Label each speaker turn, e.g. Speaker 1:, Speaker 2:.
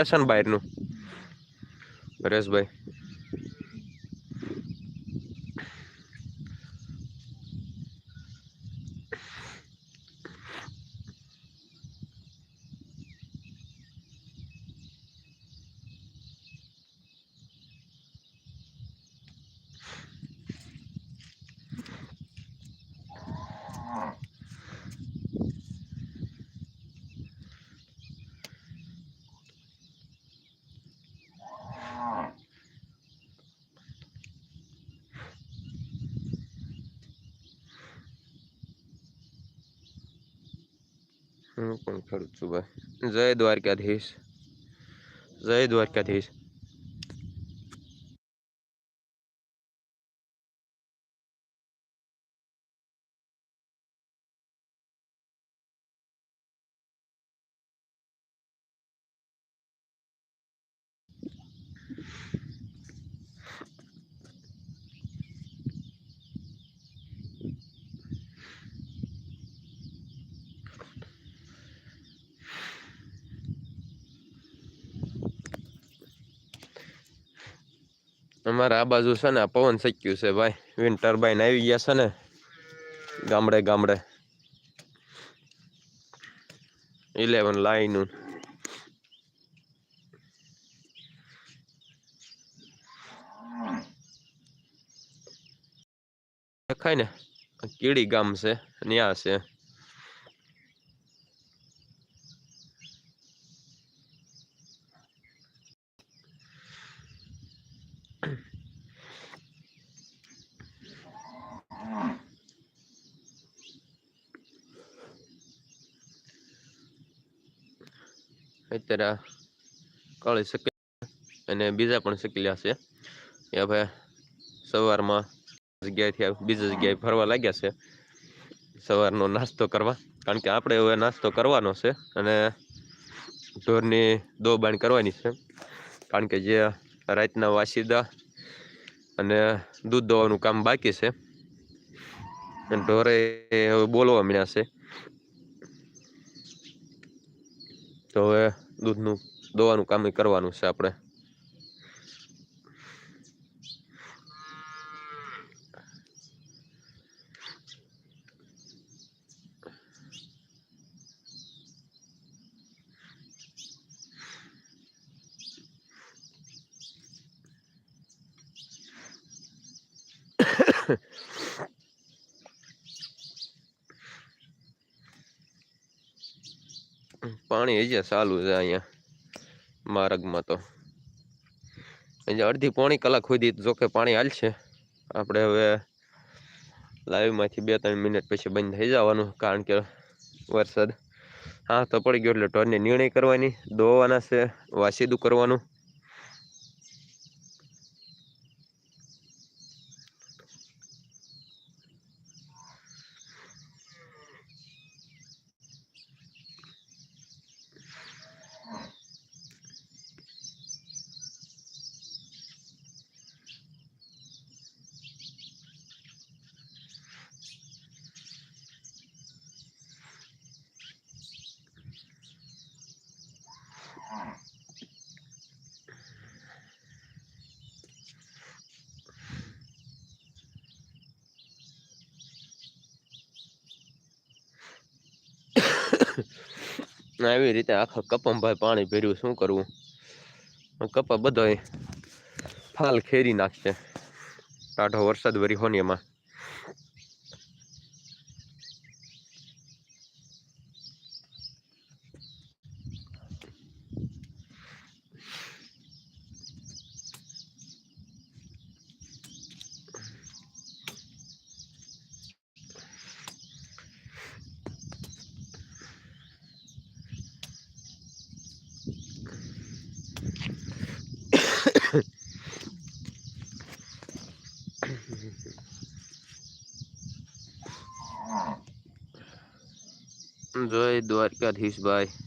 Speaker 1: શન બહારનું પરેશભાઈ હું પણ કરું છું ભાઈ જય દ્વારકાધીશ જય દ્વારકાધીશ અમારે આ બાજુ છે ને પવન શક્યું છે ભાઈ વિન્ડ ટર્બાઇન આવી ગયા છે ને ગામડે ગામડે 11 લાઈન દેખાય ને કીડી ગામ છે ન્યા છે અત્યારે કાળી શકે અને બીજા પણ શીખેલા છે એ હવે સવારમાં જગ્યાએથી બીજી જગ્યાએ ફરવા લાગ્યા છે સવારનો નાસ્તો કરવા કારણ કે આપણે હવે નાસ્તો કરવાનો છે અને ઢોરની દો બાણ કરવાની છે કારણ કે જે રાતના વાસીદા અને દૂધ દોવાનું કામ બાકી છે ઢોરે હવે બોલવા મળ્યા છે તો હવે દૂધનું દોવાનું કામ કરવાનું છે આપણે પાણી હજી ચાલુ છે અહીંયા માર્ગમાં તો હજી અડધી પોણી કલાક સુધી જોકે પાણી હાલશે આપણે હવે લાઈવમાંથી 2-3 મિનિટ પછી બંધ થઈ જવાનું કારણ કે વરસાદ હા તો પડી ગયો એટલે ઢોરને નિર્ણય કરવાની દોવાના છે વાસીદું કરવાનું આવી રીતે આખા કપમાં ભાઈ પાણી ભર્યું શું કરવું કપા બધો ફાલ ખેરી નાખશે ટાઢો વરસાદ વરી હોને એમાં જય દ્વારકાધીશ ભાઈ